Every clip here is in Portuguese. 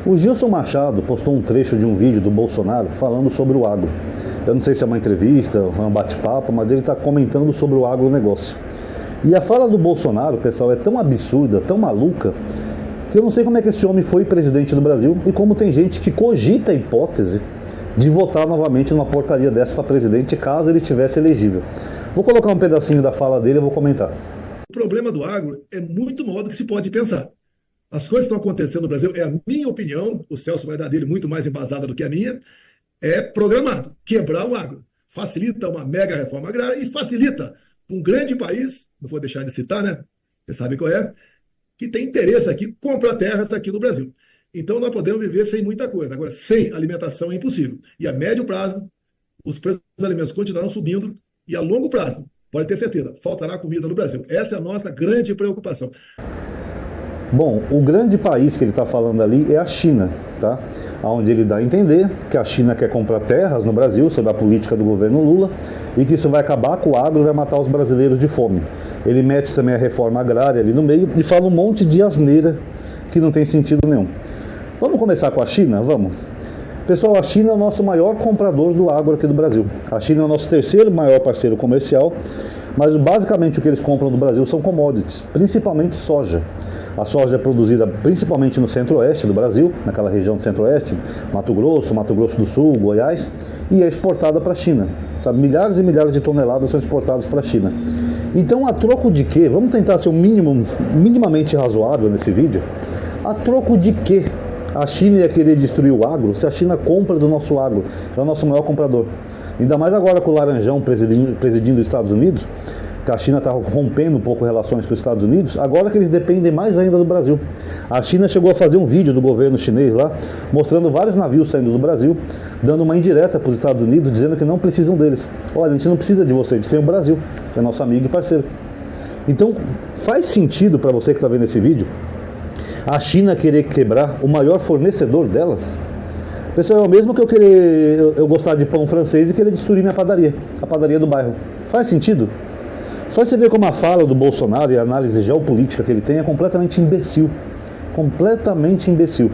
O Gilson Machado postou um trecho de um vídeo do Bolsonaro falando sobre o agro. Eu não sei se é uma entrevista, um bate-papo, mas ele está comentando sobre o agronegócio. E a fala do Bolsonaro, pessoal, é tão absurda, tão maluca, que eu não sei como é que esse homem foi presidente do Brasil e como tem gente que cogita a hipótese de votar novamente numa porcaria dessa para presidente caso ele tivesse elegível. Vou colocar um pedacinho da fala dele e vou comentar. O problema do agro é muito maior do que se pode pensar. As coisas que estão acontecendo no Brasil, é a minha opinião, o Celso vai dar dele muito mais embasada do que a minha, é programado, quebrar o agro. Facilita uma mega reforma agrária e facilita um grande país, não vou deixar de citar, né? Você sabe qual é, que tem interesse aqui, compra terras aqui no Brasil. Então nós podemos viver sem muita coisa. Agora, sem alimentação é impossível. E a médio prazo, os preços dos alimentos continuarão subindo e a longo prazo, pode ter certeza, faltará comida no Brasil. Essa é a nossa grande preocupação. Bom, o grande país que ele está falando ali é a China, tá? Onde ele dá a entender que a China quer comprar terras no Brasil, sob a política do governo Lula, e que isso vai acabar com o agro e vai matar os brasileiros de fome. Ele mete também a reforma agrária ali no meio e fala um monte de asneira que não tem sentido nenhum. Vamos começar com a China? Vamos. Pessoal, a China é o nosso maior comprador do agro aqui do Brasil. A China é o nosso terceiro maior parceiro comercial, mas basicamente o que eles compram do Brasil são commodities, principalmente soja. A soja é produzida principalmente no centro-oeste do Brasil, naquela região do centro-oeste, Mato Grosso do Sul, Goiás, e é exportada para a China. Tá? Milhares e milhares de toneladas são exportadas para a China. Então, a troco de quê? Vamos tentar ser minimamente razoável nesse vídeo. A troco de quê a China ia querer destruir o agro se a China compra do nosso agro? É o nosso maior comprador. Ainda mais agora com o Laranjão presidindo os Estados Unidos, que a China está rompendo um pouco relações com os Estados Unidos, agora que eles dependem mais ainda do Brasil. A China chegou a fazer um vídeo do governo chinês lá, mostrando vários navios saindo do Brasil, dando uma indireta para os Estados Unidos, dizendo que não precisam deles. Olha, a gente não precisa de vocês, a gente tem o Brasil, que é nosso amigo e parceiro. Então, faz sentido para você que está vendo esse vídeo, a China querer quebrar o maior fornecedor delas? Pessoal, é o mesmo que eu gostar de pão francês e querer destruir minha padaria, a padaria do bairro. Faz sentido? Só você ver como a fala do Bolsonaro e a análise geopolítica que ele tem é completamente imbecil. Completamente imbecil.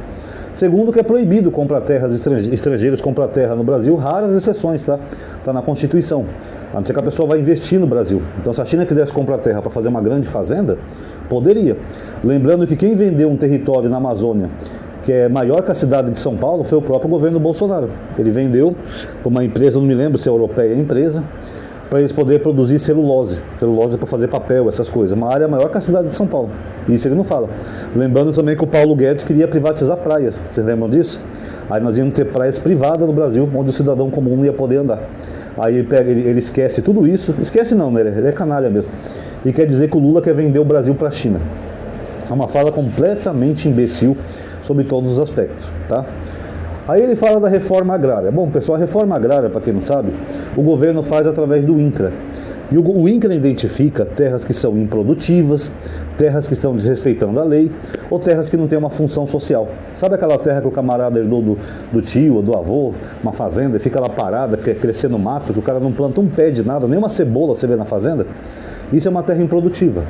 Segundo, que é proibido comprar terras estrangeiros, comprar terra no Brasil, raras exceções, tá? Está na Constituição. A não ser que a pessoa vai investir no Brasil. Então, se a China quisesse comprar terra para fazer uma grande fazenda, poderia. Lembrando que quem vendeu um território na Amazônia, que é maior que a cidade de São Paulo, foi o próprio governo Bolsonaro. Ele vendeu para uma empresa, não me lembro se é europeia a empresa, para eles poderem produzir celulose para fazer papel, essas coisas. Uma área maior que a cidade de São Paulo. Isso ele não fala. Lembrando também que o Paulo Guedes queria privatizar praias. Vocês lembram disso? Aí nós íamos ter praias privadas no Brasil, onde o cidadão comum não ia poder andar. Aí ele esquece tudo isso. Esquece não, né? Ele é canalha mesmo. E quer dizer que o Lula quer vender o Brasil para a China. É uma fala completamente imbecil sobre todos os aspectos, tá? Aí ele fala da reforma agrária. Bom, pessoal, a reforma agrária, para quem não sabe, o governo faz através do INCRA. E o INCRA identifica terras que são improdutivas, terras que estão desrespeitando a lei, ou terras que não têm uma função social. Sabe aquela terra que o camarada herdou do tio ou do avô, uma fazenda, e fica lá parada, crescendo mato, que o cara não planta um pé de nada, nem uma cebola você vê na fazenda? Isso é uma terra improdutiva.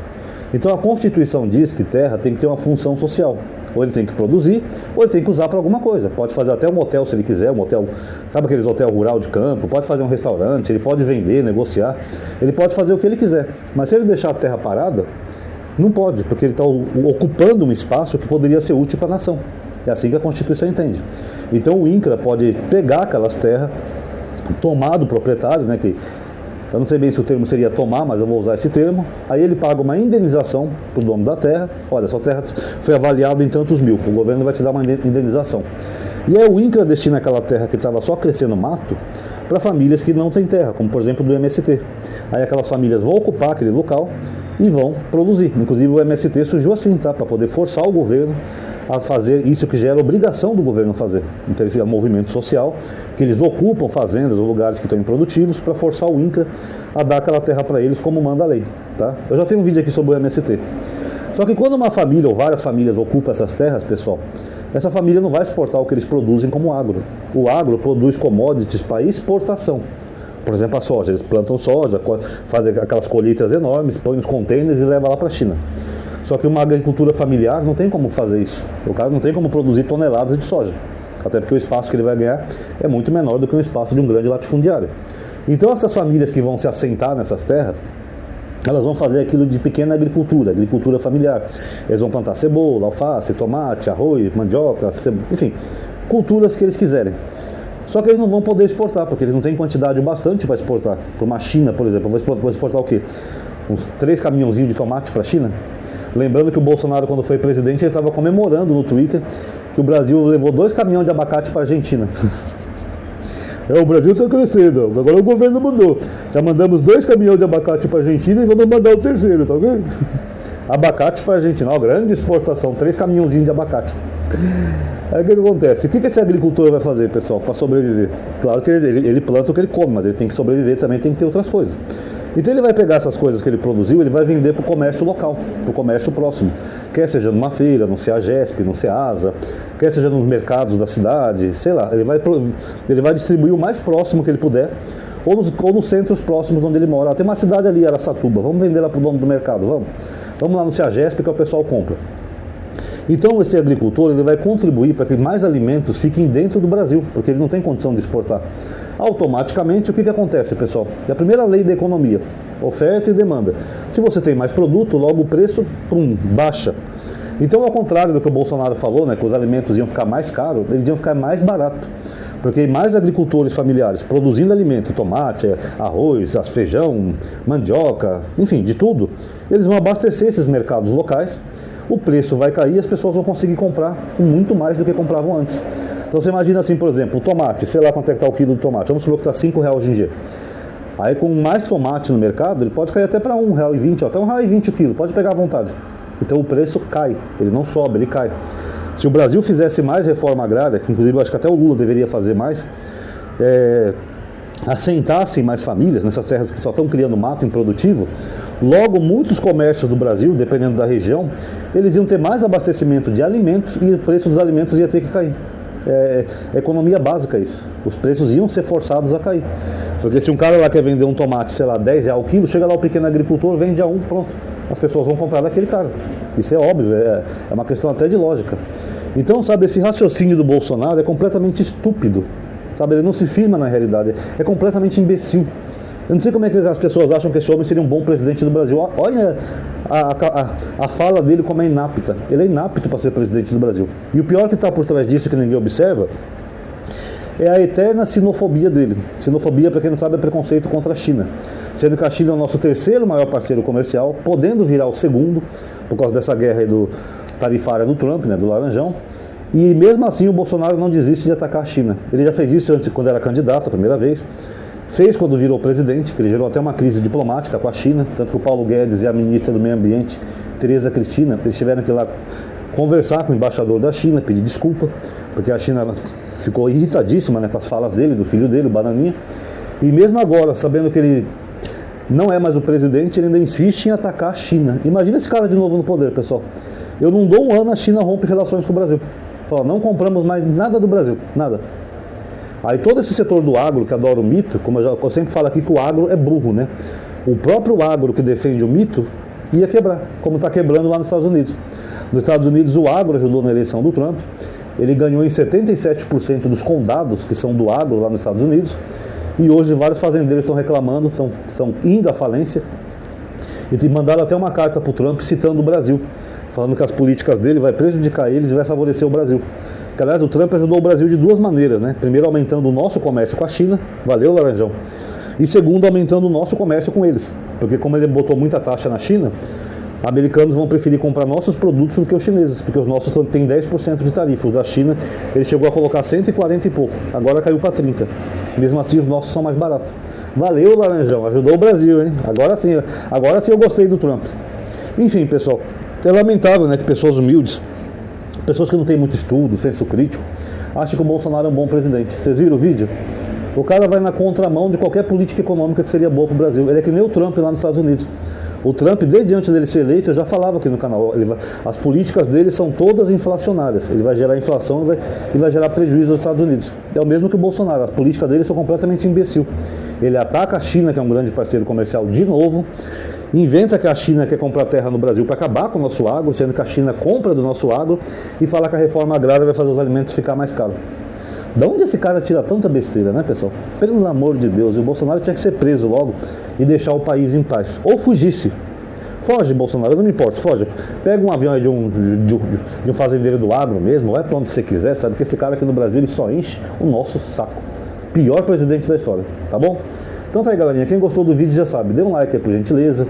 Então a Constituição diz que terra tem que ter uma função social. Ou ele tem que produzir, ou ele tem que usar para alguma coisa. Pode fazer até um motel se ele quiser, um motel, sabe aqueles hotel rural de campo? Pode fazer um restaurante, ele pode vender, negociar, ele pode fazer o que ele quiser. Mas se ele deixar a terra parada, não pode, porque ele está ocupando um espaço que poderia ser útil para a nação. É assim que a Constituição entende. Então o INCRA pode pegar aquelas terras, tomar do proprietário, né, que eu não sei bem se o termo seria tomar, mas eu vou usar esse termo. Aí ele paga uma indenização para o dono da terra. Olha, sua terra foi avaliada em tantos mil. O governo vai te dar uma indenização. E aí o INCRA destina aquela terra que estava só crescendo mato para famílias que não têm terra, como por exemplo do MST. Aí aquelas famílias vão ocupar aquele local e vão produzir. Inclusive o MST surgiu assim, tá? Para poder forçar o governo a fazer isso que já era obrigação do governo fazer. Então esse é um movimento social, que eles ocupam fazendas ou lugares que estão improdutivos para forçar o INCRA a dar aquela terra para eles como manda a lei. Tá? Eu já tenho um vídeo aqui sobre o MST. Só que quando uma família ou várias famílias ocupam essas terras, pessoal, essa família não vai exportar o que eles produzem como agro. O agro produz commodities para exportação. Por exemplo, a soja. Eles plantam soja, fazem aquelas colheitas enormes, põem nos containers e levam lá para a China. Só que uma agricultura familiar não tem como fazer isso. O cara não tem como produzir toneladas de soja. Até porque o espaço que ele vai ganhar é muito menor do que o espaço de um grande latifundiário. Então essas famílias que vão se assentar nessas terras, elas vão fazer aquilo de pequena agricultura, agricultura familiar. Eles vão plantar cebola, alface, tomate, arroz, mandioca, enfim, culturas que eles quiserem. Só que eles não vão poder exportar, porque eles não têm quantidade bastante para exportar. Para uma China, por exemplo, vou exportar o quê? Uns 3 caminhãozinhos de tomate para a China? Lembrando que o Bolsonaro, quando foi presidente, ele estava comemorando no Twitter que o Brasil levou 2 caminhões de abacate para a Argentina. O Brasil está crescendo, agora o governo mudou. Já mandamos 2 caminhões de abacate para a Argentina e vamos mandar o 3º, tá ok? Abacate para a Argentina, grande exportação, 3 caminhãozinhos de abacate. Aí o que acontece? O que esse agricultor vai fazer, pessoal, para sobreviver? Claro que ele planta o que ele come, mas ele tem que sobreviver também, tem que ter outras coisas. Então ele vai pegar essas coisas que ele produziu, ele vai vender para o comércio local, para o comércio próximo. Quer seja numa feira, no CEAGESP, no CEASA, quer seja nos mercados da cidade, sei lá. Ele vai distribuir o mais próximo que ele puder, ou nos centros próximos onde ele mora. Tem uma cidade ali, Araçatuba, vamos vender lá para o dono do mercado, vamos lá no CEAGESP que o pessoal compra. Então esse agricultor ele vai contribuir para que mais alimentos fiquem dentro do Brasil, porque ele não tem condição de exportar. Automaticamente, o que acontece, pessoal? É a primeira lei da economia, oferta e demanda. Se você tem mais produto, logo o preço, baixa. Então, ao contrário do que o Bolsonaro falou, né, que os alimentos iam ficar mais caros, eles iam ficar mais baratos. Porque mais agricultores familiares produzindo alimento, tomate, arroz, feijão, mandioca, enfim, de tudo, eles vão abastecer esses mercados locais, o preço vai cair e as pessoas vão conseguir comprar com muito mais do que compravam antes. Então você imagina assim, por exemplo, o tomate, sei lá quanto é que está o quilo do tomate, vamos supor que está R$5 hoje em dia. Aí com mais tomate no mercado, ele pode cair até para R$1,20, até R$1,20 o quilo, pode pegar à vontade. Então o preço cai, ele não sobe, ele cai. Se o Brasil fizesse mais reforma agrária, que inclusive eu acho que até o Lula deveria fazer mais, assentassem mais famílias nessas terras que só estão criando mato improdutivo, logo muitos comércios do Brasil, dependendo da região, eles iam ter mais abastecimento de alimentos e o preço dos alimentos ia ter que cair. É economia básica isso. Os preços iam ser forçados a cair. Porque se um cara lá quer vender um tomate, sei lá, R$10 o quilo, chega lá o pequeno agricultor, vende a 1, pronto. As pessoas vão comprar daquele cara. Isso é óbvio, é uma questão até de lógica. Então, sabe, esse raciocínio do Bolsonaro é completamente estúpido. Sabe, ele não se firma na realidade. É completamente imbecil. Eu não sei como é que as pessoas acham que esse homem seria um bom presidente do Brasil. Olha a fala dele como é inapta. Ele é inapto para ser presidente do Brasil. E o pior que está por trás disso, que ninguém observa, é a eterna sinofobia dele. Sinofobia, para quem não sabe, é preconceito contra a China. Sendo que a China é o nosso 3º maior parceiro comercial, podendo virar o 2º, por causa dessa guerra aí tarifária do Trump, né, do Laranjão. E mesmo assim o Bolsonaro não desiste de atacar a China. Ele já fez isso antes, quando era candidato, a primeira vez. Fez quando virou presidente, que ele gerou até uma crise diplomática com a China, tanto que o Paulo Guedes e a ministra do Meio Ambiente, Tereza Cristina, eles tiveram que ir lá conversar com o embaixador da China, pedir desculpa, porque a China ficou irritadíssima, né, com as falas dele, do filho dele, o Bananinha. E mesmo agora, sabendo que ele não é mais o presidente, ele ainda insiste em atacar a China. Imagina esse cara de novo no poder, pessoal. Eu não dou um ano, a China rompe relações com o Brasil. Fala, não compramos mais nada do Brasil, nada. Aí todo esse setor do agro que adora o mito, como eu sempre falo aqui que o agro é burro, né? O próprio agro que defende o mito ia quebrar, como está quebrando lá nos Estados Unidos. Nos Estados Unidos o agro ajudou na eleição do Trump, ele ganhou em 77% dos condados que são do agro lá nos Estados Unidos, e hoje vários fazendeiros estão reclamando, estão indo à falência, e mandaram até uma carta para o Trump citando o Brasil, falando que as políticas dele vai prejudicar eles e vai favorecer o Brasil. Que, aliás, o Trump ajudou o Brasil de 2 maneiras, né? Primeiro, aumentando o nosso comércio com a China, valeu, Laranjão. E segundo, aumentando o nosso comércio com eles. Porque como ele botou muita taxa na China, americanos vão preferir comprar nossos produtos do que os chineses, porque os nossos têm 10% de tarifa. Os da China, ele chegou a colocar 140 e pouco, agora caiu para 30. Mesmo assim, os nossos são mais baratos. Valeu, Laranjão, ajudou o Brasil, hein? Agora sim eu gostei do Trump. Enfim, pessoal, é lamentável, né, que pessoas humildes, pessoas que não têm muito estudo, senso crítico, acham que o Bolsonaro é um bom presidente. Vocês viram o vídeo? O cara vai na contramão de qualquer política econômica que seria boa para o Brasil. Ele é que nem o Trump lá nos Estados Unidos. O Trump, desde antes dele ser eleito, eu já falava aqui no canal, as políticas dele são todas inflacionárias. Ele vai gerar inflação e vai gerar prejuízo aos Estados Unidos. É o mesmo que o Bolsonaro, as políticas dele são completamente imbecil. Ele ataca a China, que é um grande parceiro comercial, de novo. Inventa que a China quer comprar terra no Brasil para acabar com o nosso agro, sendo que a China compra do nosso agro, e fala que a reforma agrária vai fazer os alimentos ficar mais caros. Da onde esse cara tira tanta besteira, né, pessoal? Pelo amor de Deus, e o Bolsonaro tinha que ser preso logo e deixar o país em paz. Ou fugisse. Foge, Bolsonaro, não me importa, foge. Pega um avião aí de um fazendeiro do agro mesmo, vai pra onde você quiser, sabe? Que esse cara aqui no Brasil, ele só enche o nosso saco. Pior presidente da história, tá bom? Então tá aí, galerinha, quem gostou do vídeo já sabe, dê um like aí por gentileza.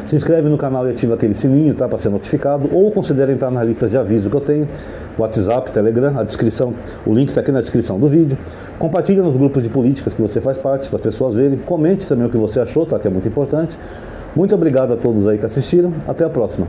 Se inscreve no canal e ativa aquele sininho, tá, para ser notificado, ou considere entrar nas listas de aviso que eu tenho, WhatsApp, Telegram, a descrição, o link está aqui na descrição do vídeo. Compartilha nos grupos de políticas que você faz parte, para as pessoas verem. Comente também o que você achou, tá, que é muito importante. Muito obrigado a todos aí que assistiram. Até a próxima.